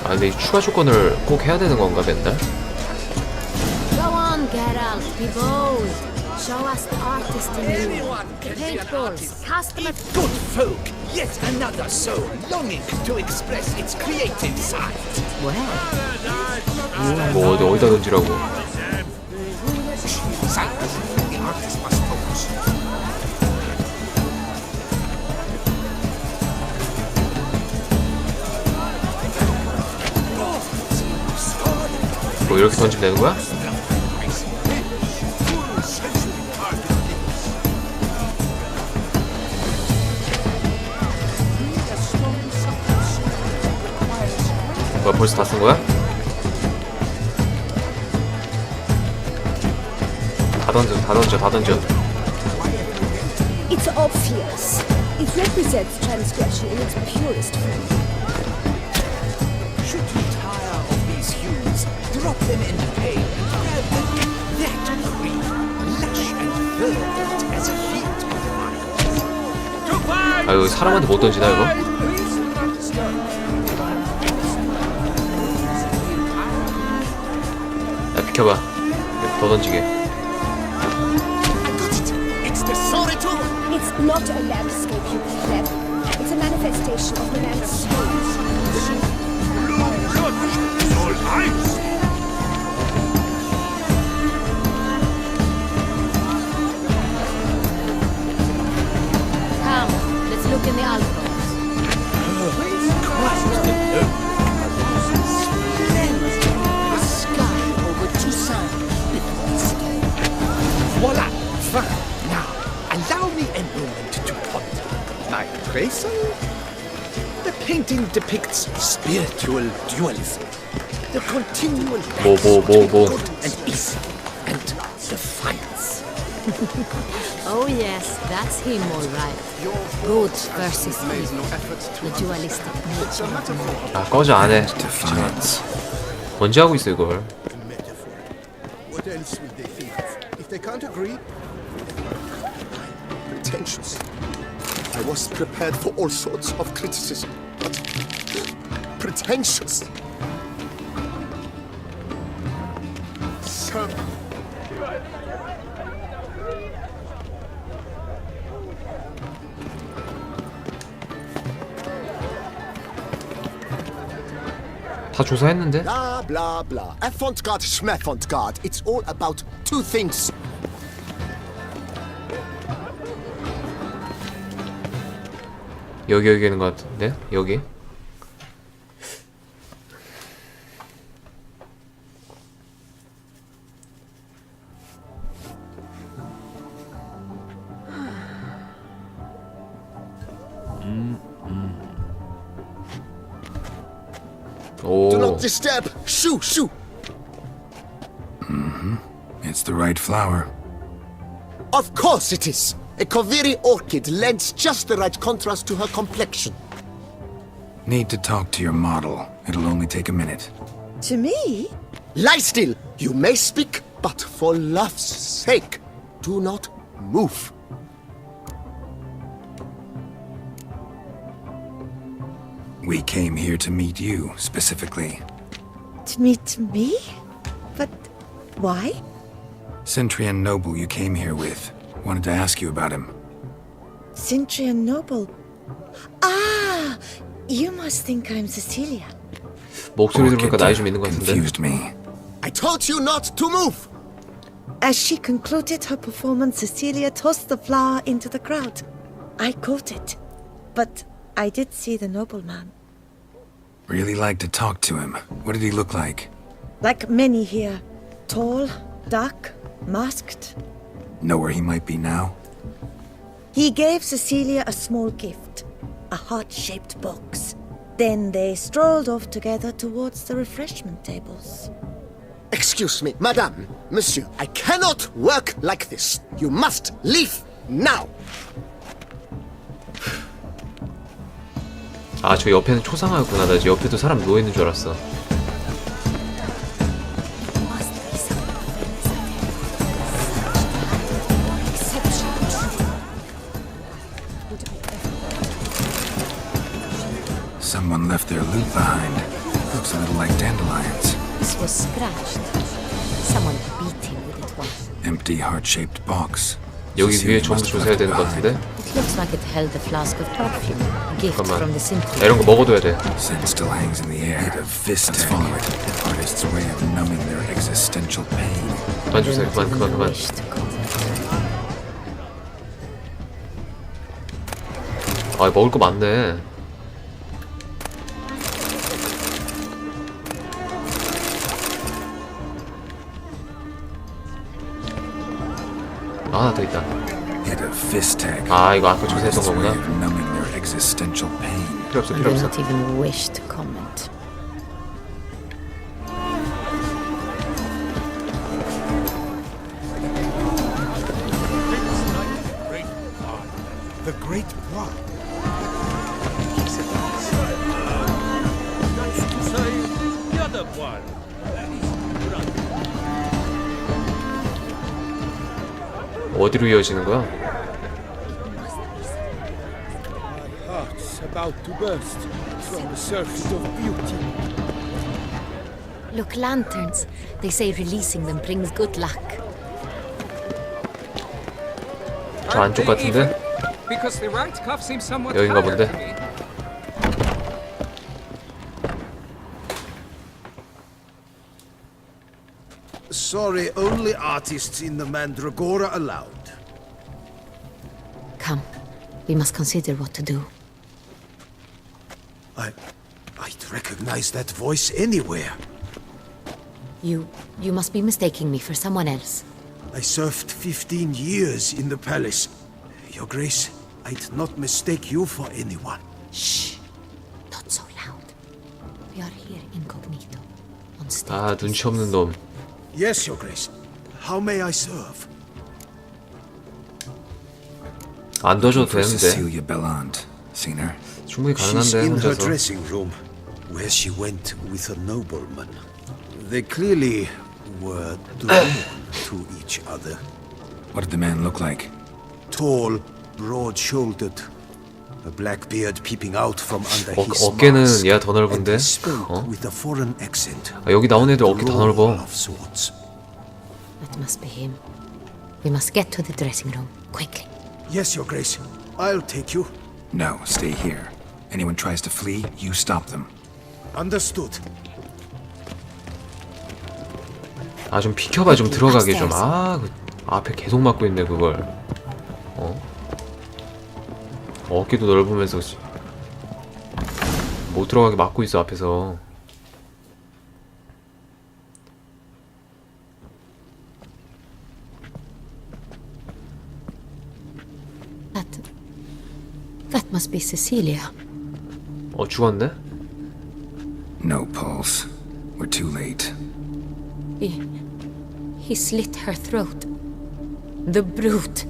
아 근데 이 추가 조건을 꼭 해야 되는 건가 맨날? Go on, Geralt, be bold. Show us the artist in you. The paintballs, customer. Good folk, yet another soul longing to express its creative side. Well, 뭐 어디다 던지라고. Silence, the artist must focus. 뭐 이렇게 던지면 되는 거야? 뭐야 벌써 다 쓴 거야? 다 던져, 다 던져, 다 던져. It's obvious. It represents transgression in its purest form. Should you tire of these hues, drop them in the pail and grab them. That green, lush and verdant as a field of wine. 아 이거 사람한테 못 던지나 이거? 야 비켜봐. 더 던지게. It's not a landscape, you clever. It's a manifestation of the man's soul. Come, let's look in the alcoves. The sky over Toussaint. Voila! Fine. Now, allow me a moment to ponder. My appraisal? The painting depicts spiritual dualism. The continual 뭐. good and evil, and defiance. Oh yes, that's him all right. Good versus evil. The dualistic nature. 아 꺼져 안 해. Defiance. 언제 하고 있어 이걸? What else would they think of? If they can't agree, pretentious. I was prepared for all sorts of criticism, but pretentious. So, 다 조사했는데? blah blah blah. Avant-garde, schmavant-garde. It's all about two things. 여기 있는 것 같은데? 여기? Do not 오, disturb. Shoo, shoo. It's the right flower. Of course it is. A Koviri orchid lends just the right contrast to her complexion. Need to talk to your model. It'll only take a minute. To me? Lie still. You may speak, but for love's sake, do not move. We came here to meet you, specifically. To meet me? But why? Centrian noble you came here with. Wanted to ask you about him. Centrian noble. Ah! You must think I'm Cecilia. 목소리 들으니까 Orchid 나이 좀 있는 것 같은데? confused me. I told you not to move. As she concluded her performance, Cecilia tossed the flower into the crowd. I caught it. But I did see the nobleman. Really like to talk to him. What did he look like? Like many here. Tall, dark, masked. Know where he might be now? He gave Cecilia a small gift. A heart-shaped box. Then they strolled off together towards the refreshment tables. Excuse me, madame, monsieur. I cannot work like this. You must leave now. 아, 저 옆에는 초상화였구나. 나 옆에도 사람 누워있는 줄 알았어. Someone left their loot behind. Looks a little like dandelions. This was scratched. Someone beat him with it once. Empty heart-shaped box. 여기 위에 Cecilia 전부 must have 조사해야 left 되는 것 it 같은데? It looks like it held a flask of perfume. A gift from the 야, symphony. 이런 거 먹어둬야 돼. Scent still hangs in the air. Let's follow it. The artist's way of numbing their existential pain. 그만 주세요. 그만. Wish to comment. 아, 먹을 거 많네. 아, 하나 더 있다. Hit a fist tag. 아, 이거 아까 조사했던 Artist's way 거구나. of numbing their existential pain. 필요 없어, I 필요 do 없어. not even wish to comment. The Great Wine. 어디로 이어지는 거야? Heart's about to burst from the surfeit of beauty. Look, lanterns. They say releasing them brings good luck. 저 안쪽 같은데? Because the right cuff seems somewhat 여긴가 tired 본데? to me. Sorry, only artists in the Mandragora allowed. Come, we must consider what to do. I'd recognize that voice anywhere. You must be mistaking me for someone else. I served 15 years in the palace. Your Grace, I'd not mistake you for anyone. Shh! Not so loud. We are here incognito, on stage. 아, 눈치 없는 놈. Yes, Your Grace. How may I serve? 안 도와줘도 For 되는데. Cecilia Bellant. Seen her? 충분히 She's 가능한데, in her 혼자서. dressing room, where she went with a nobleman. They clearly were drawn to each other. What did the man look like? Tall, broad-shouldered, a black beard peeping out from under his 어깨는 mask. 얘가 더 And 넓은데? he spoke 어? with a foreign accent. 아, 여기 나온 애들 어깨 더 Roll 넓어. of sorts. That must be him. We must get to the dressing room, quickly. Yes, Your Grace. I'll take you. No, stay here. Anyone tries to flee, you stop them. Understood. 아, 좀 비켜봐, 좀 들어가게 좀. 아, 그 앞에 계속 막고 있네, 그걸. 어깨도 넓으면서 못 들어가게 막고 있어, 앞에서. That must be Cecilia. 죽었네? No pulse. We're too late. He slit her throat. The brute.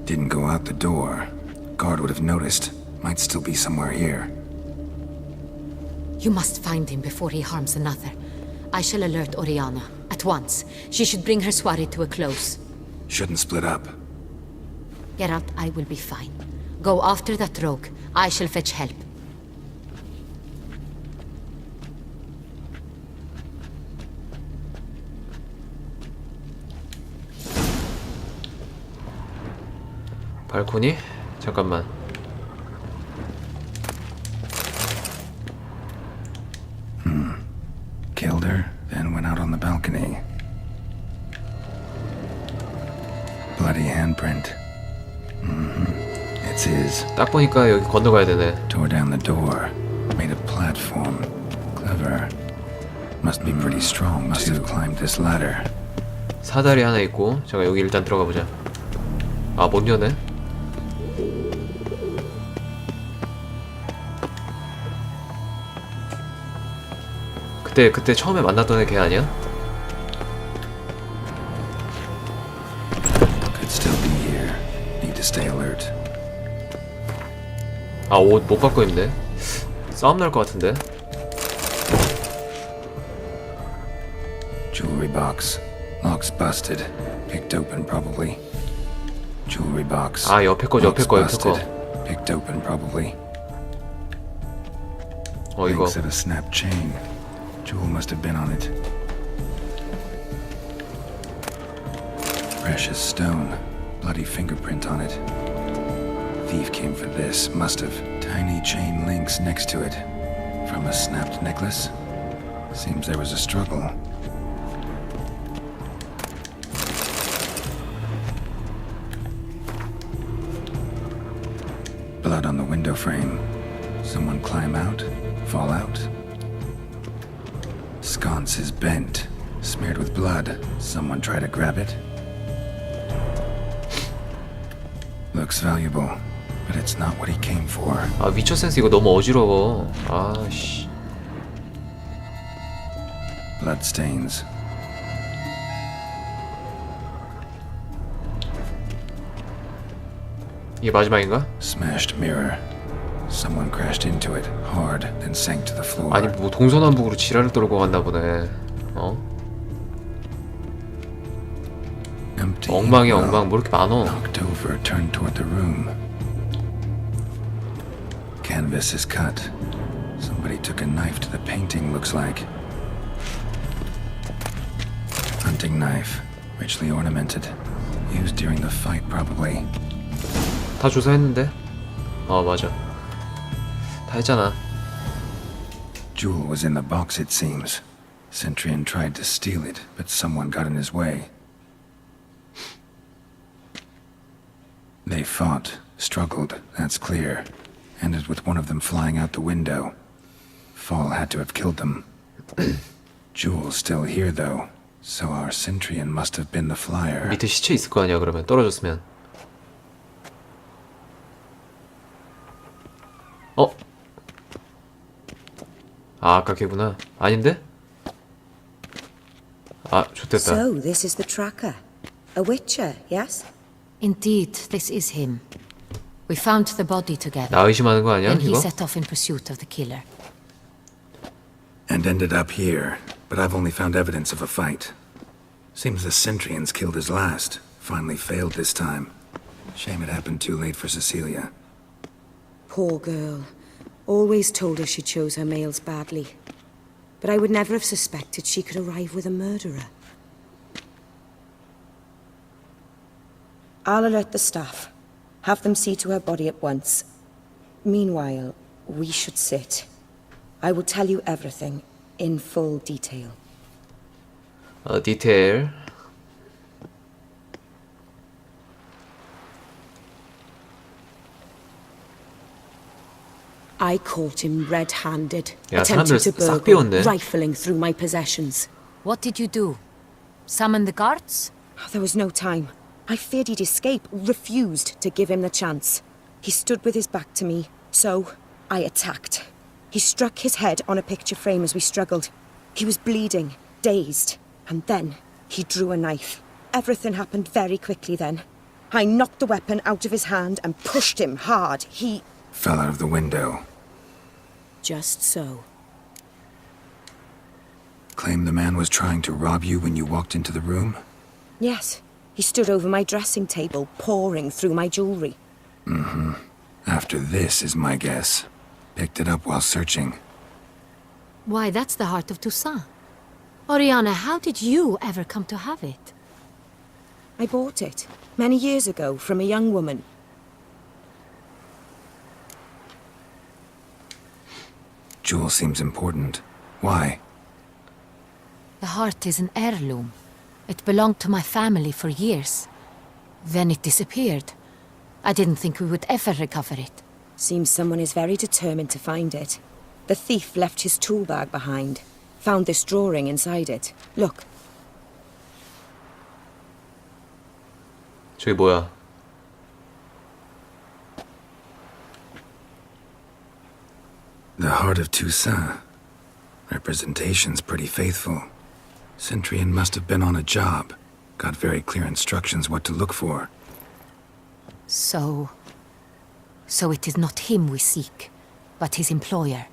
Didn't go out the door. Guard would have noticed. Might still be somewhere here. You must find him before he harms another. I shall alert Oriana at once. She should bring her soiree to a close. Shouldn't split up. Geralt, I will be fine. Go after that rogue. I shall fetch help. 발코니? 잠깐만. Killed her, then went out on the balcony. Bloody handprint. It's his. 딱 보니까 여기 건너가야 되네. Tore down the door. Made a platform. Clever. Must be pretty strong. Must have climbed this ladder. 사다리 하나 있고. 잠깐 여기 일단 들어가 보자. 아, 못 여네. 그때 처음에 만났던 애 걔 아니야? Could still be here. Need to stay alert. 아, 옷 못 바꿔 입네. 싸움 날 것 같은데. Jewelry box. Lock's busted. Picked open probably. Jewelry box. 아, 옆에 거. Picked open probably. 이거 Links of a snap chain. Jewel must have been on it. Precious stone. Bloody fingerprint on it. Thief came for this. Must have. Tiny chain links next to it. From a snapped necklace? Seems there was a struggle. Blood on the window frame. Someone climb out? Fall out? Sconce is bent. Smeared with blood. Someone try to grab it? Looks valuable, but it's not what he came for. 아 위쳐 센스 이거 너무 어지러워. 아씨. Blood stains. 이게 마지막인가? Smashed mirror. Someone crashed into it hard, then sank to the floor. 아니 뭐 동서남북으로 지랄을 떨고 갔나 보네. Empty. 엉망이 엉망 뭐 이렇게 많어. Knocked over, turned toward the room. Canvas is cut. Somebody took a knife to the painting, looks like. Hunting knife, richly ornamented. Used during the fight, probably. 다 조사했는데? 맞아. 다 했잖아. Jewel was in the box, it seems. Centurion tried to steal it, but someone got in his way. They fought, struggled, that's clear. Ended with one of them flying out the window. Fall had to have killed them. Jewel's still here, though. So our Centurion must have been the flyer. 밑에 시체 있을 거 아니야 그러면 떨어졌으면. 아까 걔구나. 아닌데? 좋댔다. So, this is the tracker. A witcher, yes? Indeed, this is him. We found the body together. 나 의심하는 거 아니야 Then he 이거? set off in pursuit of the killer. And ended up here, but I've only found evidence of a fight. Seems the Centurions killed his last. Finally failed this time. Shame it happened too late for Cecilia. Poor girl. Always told her she chose her males badly. But I would never have suspected she could arrive with a murderer. I'll alert the staff. Have them see to her body at once. Meanwhile, we should sit. I will tell you everything, in full detail. 디테일. I caught him red-handed, 야, attempting to 사람들 싹 burgle, 비웠네. rifling through my possessions. What did you do? Summon the guards? There was no time. I feared he'd escape, refused to give him the chance. He stood with his back to me, so I attacked. He struck his head on a picture frame as we struggled. He was bleeding, dazed, and then he drew a knife. Everything happened very quickly then. I knocked the weapon out of his hand and pushed him hard. He... Fell out of the window. Just so. Claim the man was trying to rob you when you walked into the room? Yes. He stood over my dressing table, pouring through my jewelry. Mm-hmm. After this is my guess. Picked it up while searching. Why, that's the heart of Toussaint. Oriana, how did you ever come to have it? I bought it, many years ago, from a young woman. Jewel seems important. Why? The heart is an heirloom. It belonged to my family for years. Then it disappeared. I didn't think we would ever recover it. Seems someone is very determined to find it. The thief left his tool bag behind. Found this drawing inside it. Look. 저기 뭐야? The Heart of Toussaint. Representation's pretty faithful. Centurion must have been on a job. Got very clear instructions what to look for. So it is not him we seek, but his employer.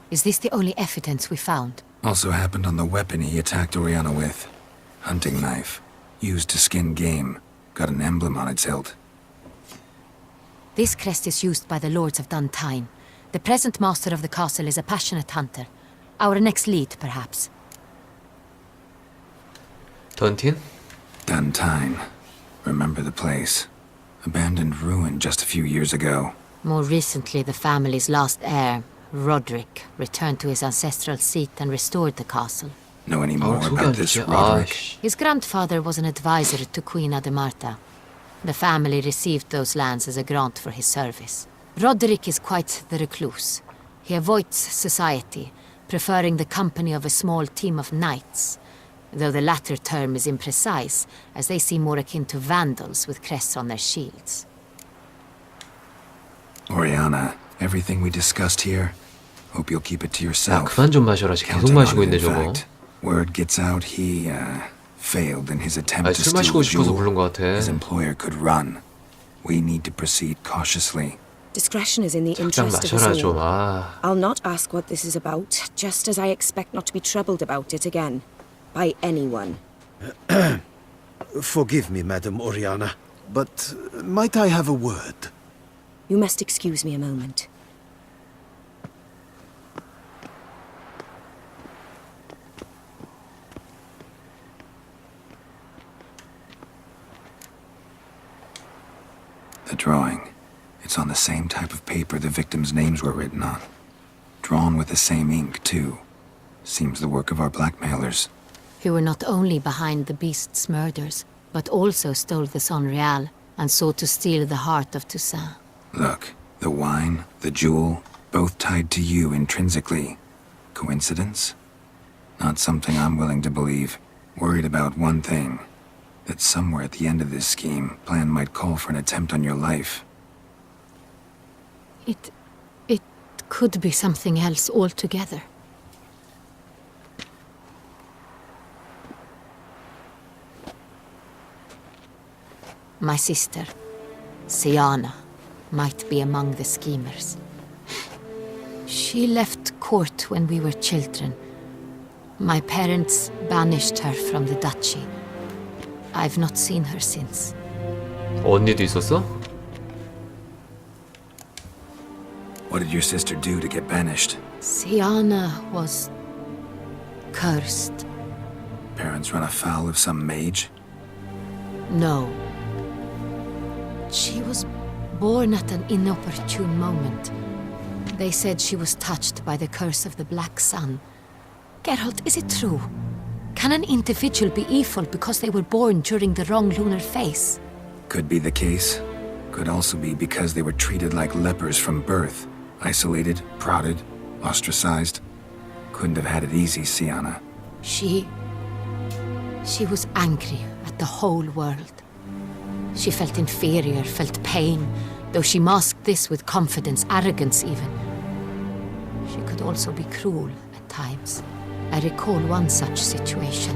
Is this the only evidence we found? Also happened on the weapon he attacked Oriana with. Hunting knife. Used to skin game. Got an emblem on its hilt. This crest is used by the Lords of Duntine. The present master of the castle is a passionate hunter. Our next lead, perhaps. 던틴? Duntine. Remember the place. Abandoned ruin just a few years ago. More recently, the family's last heir, Roderick, returned to his ancestral seat and restored the castle. Know any 아, more 소개 안 about this 되지. Roderick? His grandfather was an advisor to Queen Ademarta. The family received those lands as a grant for his service. Roderick is quite the recluse. He avoids society, preferring the company of a small team of knights, though the latter term is imprecise, as they seem more akin to vandals with crests on their shields. Oriana, everything we discussed here, hope you'll keep it to 야, yourself. 그만 좀 마셔라. 계속 Counting on 마시고 it, 있네, in 저거. fact. Word gets out he, failed in his attempt 아, to 술 steal 마시고 the 싶어서 jewel 부른 것 같아. his employer could run. We need to proceed cautiously. Discretion is in the 쫙 interest of us 마셔라, all. 좀. 아, I'll not ask what this is about, just as I expect not to be troubled about it again. By anyone. Forgive me, Madam Oriana, but might I have a word? You must excuse me a moment. The drawing. It's on the same type of paper the victims' names were written on. Drawn with the same ink, too. Seems the work of our blackmailers. Who were not only behind the beast's murders, but also stole the Son Real and sought to steal the heart of Toussaint. Look, the wine, the jewel, both tied to you intrinsically. Coincidence? Not something I'm willing to believe. Worried about one thing. That somewhere at the end of this scheme, plan might call for an attempt on your life. It could be something else altogether. My sister, Siana, might be among the schemers. She left court when we were children. My parents banished her from the duchy. I've not seen her since. 언니도 있었어? What did your sister do to get banished? Siana was cursed. Parents run afoul of some mage? No. She was born at an inopportune moment. They said she was touched by the curse of the Black Sun. Geralt, is it true? Can an individual be evil because they were born during the wrong lunar phase? Could be the case. Could also be because they were treated like lepers from birth. Isolated, prodded, ostracized. Couldn't have had it easy, Siana. She was angry at the whole world. She felt inferior, felt pain, though she masked this with confidence, arrogance even. She could also be cruel at times. I recall one such situation.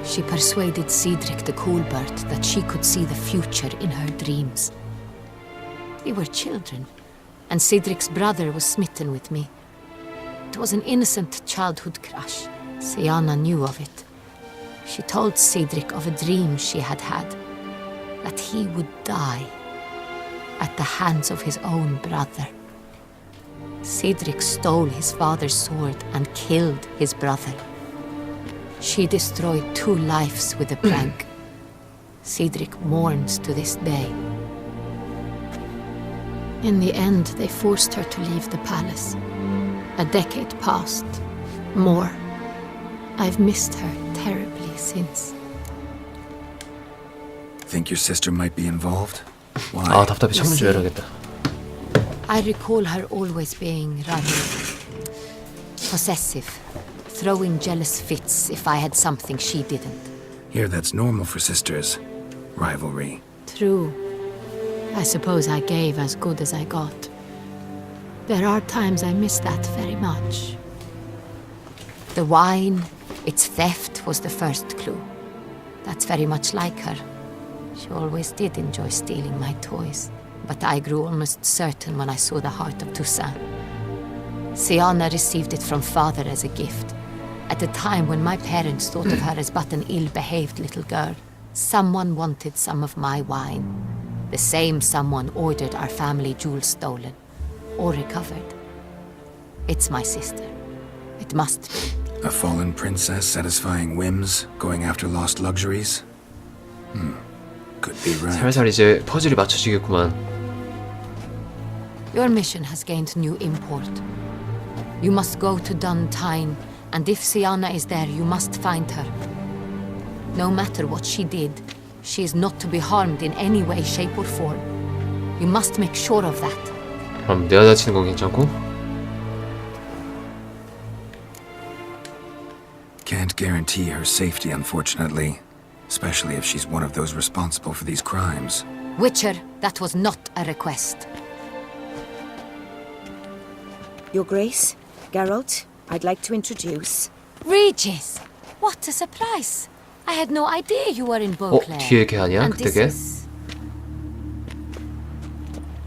She persuaded Cedric the Coolbird that she could see the future in her dreams. We were children, and Cedric's brother was smitten with me. It was an innocent childhood crush. Siana knew of it. She told Cedric of a dream she had had, that he would die at the hands of his own brother. Cedric stole his father's sword and killed his brother. She destroyed 2 lives with a prank. Cedric mourns to this day. In the end, they forced her to leave the palace. A decade passed. More. I've missed her terribly since. Think your sister might be involved? Why? 아, 답답해. 창문 좀 열어야겠다. I recall her always being rather possessive, throwing jealous fits if I had something she didn't. Here, that's normal for sisters. Rivalry. True. I suppose I gave as good as I got. There are times I miss that very much. The wine, its theft was the first clue. That's very much like her. She always did enjoy stealing my toys, but I grew almost certain when I saw the heart of Toussaint. Siana received it from father as a gift, at a time when my parents thought of her as but an ill-behaved little girl. Someone wanted some of my wine. The same someone ordered our family jewels stolen. or recovered. It's my sister. It must be. A fallen princess satisfying whims, going after lost luxuries? Could be right. 살살 이제 퍼즐이 맞춰지겠구만. Your mission has gained new import. You must go to Duntine, and if Sienna is there, you must find her. No matter what she did, she is not to be harmed in any way, shape or form. You must make sure of that. 그럼 내가 다치는 건 괜찮고? Can't guarantee her safety, unfortunately. Especially if she's one of those responsible for these crimes. Witcher, that was not a request. Your Grace, Geralt, I'd like to introduce... Regis! What a surprise! I had no idea you were in Beauclair. 뒤에 걔 아니야? And 그때 this 걔? is...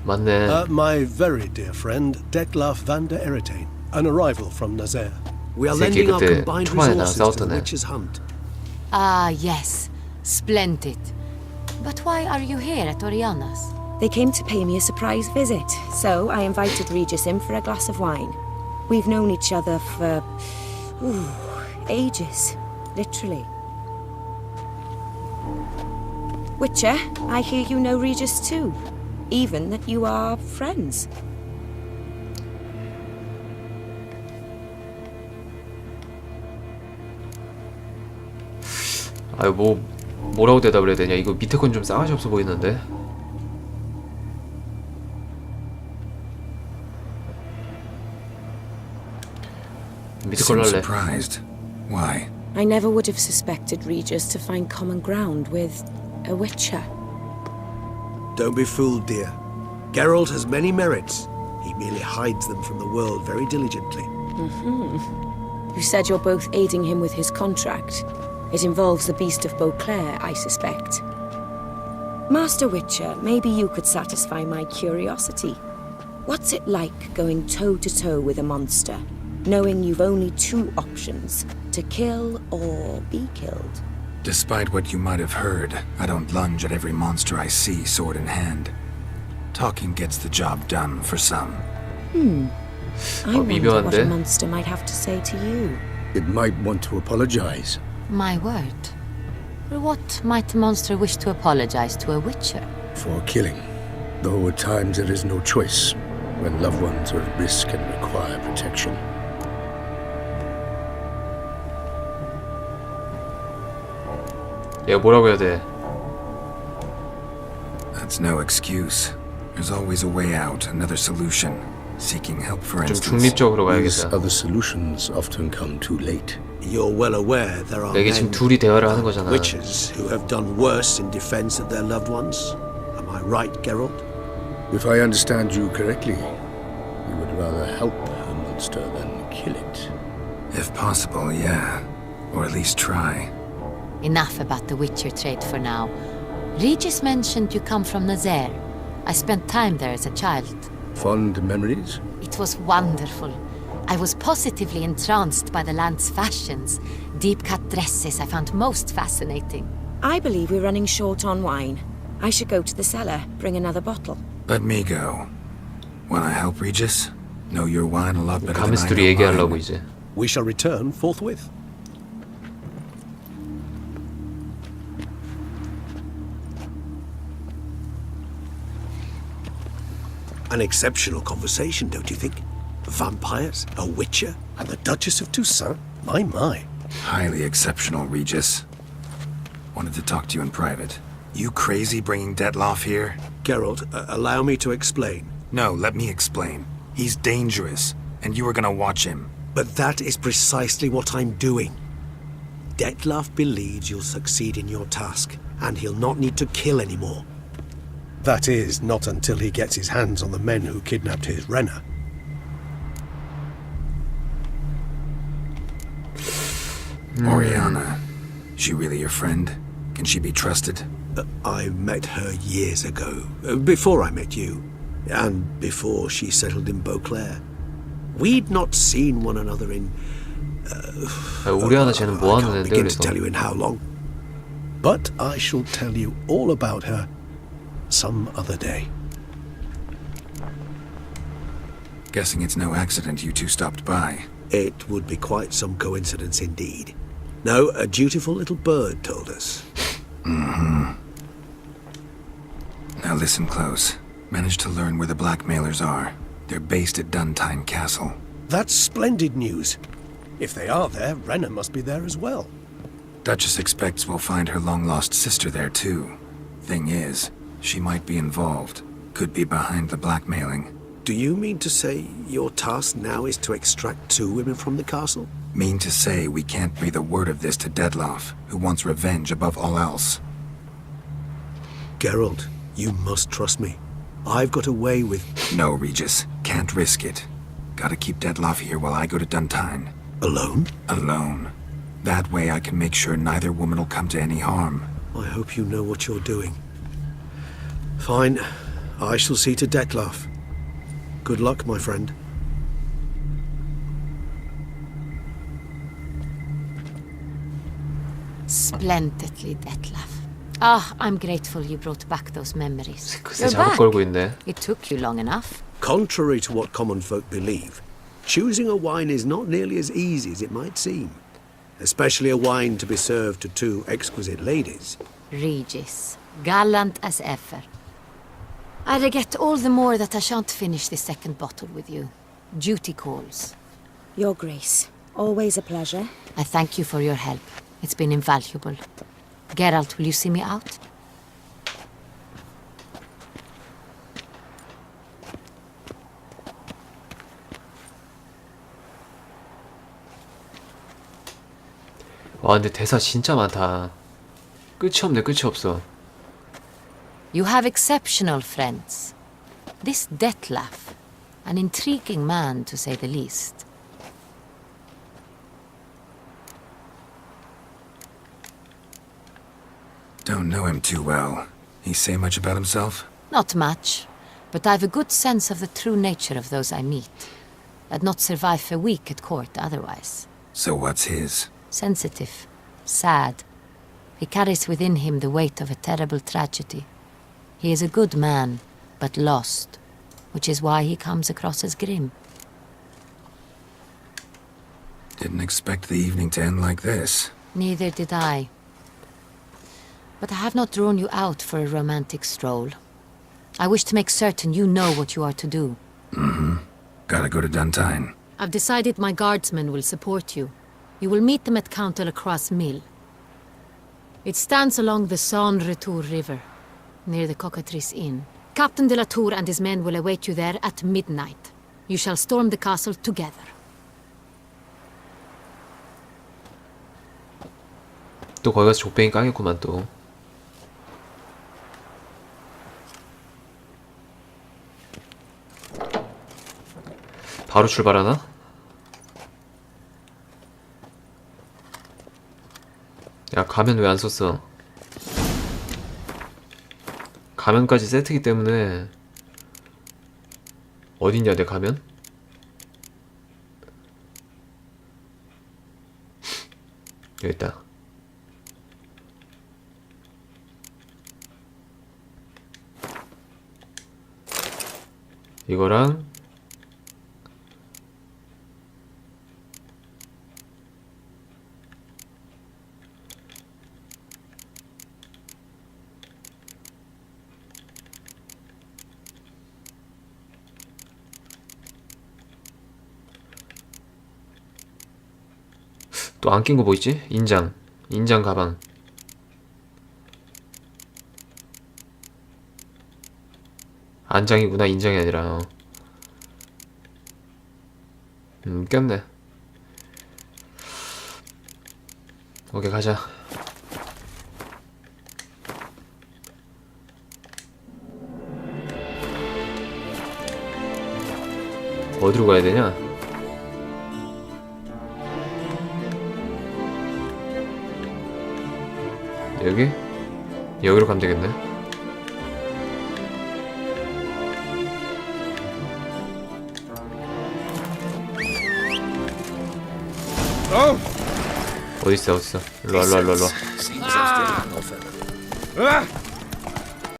맞네. My very dear friend, Detlef van der Eretain, an arrival from Nazaire. We are 새끼 lending our 그때 combined 초반에 나랑 resources to the 싸웠던 애. witch's hunt. Ah, yes. Splendid. But why are you here at Oriana's? They came to pay me a surprise visit, so I invited Regis in for a glass of wine. We've known each other for... ages. Literally. Witcher, I hear you know Regis too. Even that you are friends. 아유 뭐라고 대답을 해야 되냐. 이거 밑에 건 좀 싸가지 없어 보이는데. 밑에 걸로 Seems 할래. surprised. Why? I never would have suspected Regis to find common ground with a Witcher. Don't be fooled, dear. Geralt has many merits. He merely hides them from the world very diligently. You said you're both aiding him with his contract. It involves the Beast of Beauclair, I suspect. Master Witcher, maybe you could satisfy my curiosity. What's it like going toe-to-toe with a monster, knowing you've only two options, to kill or be killed? Despite what you might have heard, I don't lunge at every monster I see sword in hand. Talking gets the job done for some. I wonder what 미묘한데? a monster might have to say to you. It might want to apologize. My word. What might a monster wish to apologize to a Witcher? For killing. Though at times there is no choice, when loved ones are at risk and require protection. 얘가 뭐라고 해야 돼? That's no excuse. There's always a way out, another solution. Seeking help, for 좀 instance. 중립적으로 These 가야겠다. other solutions often come too late. You're well aware there are 이게 지금 men, 둘이 대화를 하는 거잖아. witches who have done worse in defense of their loved ones. Am I right, Geralt? If I understand you correctly, you would rather help a monster than kill it. If possible, yeah. Or at least try. Enough about the Witcher trade for now. Regis mentioned you come from Nazaire. I spent time there as a child. Fond memories? It was wonderful. I was positively entranced by the land's fashions. Deep-cut dresses I found most fascinating. I believe we're running short on wine. I should go to the cellar, bring another bottle. Let me go. Wanna help, Regis? Know your wine a lot better than 가면서 I 둘이 know 얘기하려고 mine. 이제. We shall return forthwith. An exceptional conversation, don't you think? Vampires, a witcher, And the Duchess of Toussaint? My. Highly exceptional, Regis. Wanted to talk to you in private. You crazy bringing Detlef here? Geralt, allow me to explain. No, let me explain. He's dangerous, and you were gonna watch him. But that is precisely what I'm doing. Detlef believes you'll succeed in your task, and he'll not need to kill anymore. That is, not until he gets his hands on the men who kidnapped his Renner. Oriana. She really your friend? Can she be trusted? I met her years ago, before I met you, and before she settled in Beauclair. We'd not seen one another in... 우리 하나 쟤는 뭐 I 하는 can't 애인데 begin to 그래서. tell you in how long. But I shall tell you all about her some other day. Guessing it's no accident you two stopped by. It would be quite some coincidence indeed. No, a dutiful little bird told us. Mm-hmm. Now listen close. Managed to learn where the blackmailers are. They're based at Duntine Castle. That's splendid news. If they are there, Renna must be there as well. Duchess expects we'll find her long-lost sister there too. Thing is, she might be involved. Could be behind the blackmailing. Do you mean to say your task now is to extract 2 women from the castle? Mean to say we can't breathe a word of this to Detloff, who wants revenge above all else. Geralt, you must trust me. I've got a way with... No, Regis. Can't risk it. Gotta keep Detloff here while I go to Duntine. Alone? Alone. That way I can make sure neither woman will come to any harm. I hope you know what you're doing. Fine. I shall see to Detloff. Good luck, my friend. Splendidly, Detlaff. Ah, I'm grateful you brought back those memories. 글쎄 잘못 걸고 있네. It took you long enough. Contrary to what common folk believe, choosing a wine is not nearly as easy as it might seem. Especially a wine to be served to 2 exquisite ladies. Regis, gallant as ever. I regret all the more that I shan't finish the 2nd bottle with you. Duty calls. Your Grace, always a pleasure. I thank you for your help. It's been invaluable. Geralt, will you see me out? 와 근데 대사 진짜 많다. 끝이 없네. 끝이 없어. You have exceptional friends. This Detlaff, an intriguing man to say the least. Don't know him too well. He say much about himself? Not much, but I've a good sense of the true nature of those I meet. I'd not survive a week at court otherwise. So what's his? Sensitive, sad. He carries within him the weight of a terrible tragedy. He is a good man, but lost, which is why he comes across as grim. Didn't expect the evening to end like this. Neither did I. But I have not drawn you out for a romantic stroll. I wish to make certain you know what you are to do. Mm-hmm. Gotta go to Duntine. I've decided my guardsmen will support you. You will meet them at Count de la Croix's mill. It stands along the Saône-Retour River, near the Cockatrice Inn. Captain de la Tour and his men will await you there at midnight. You shall storm the castle together. 또 거기 가서 족뱅이 까겠구만 또. 바로 출발하나? 야 가면 왜 안 썼어? 가면까지 세트기 때문에 어딨냐 내 가면? 여기 있다. 이거랑 또 안 낀 거 뭐 있지? 인장 가방. 안장이구나 인장이 아니라. 꼈네. 오케이 가자. 어디로 가야 되냐? 여기? 여기로 가면 되겠네. 어딨어? 일로와. Seems as though no further.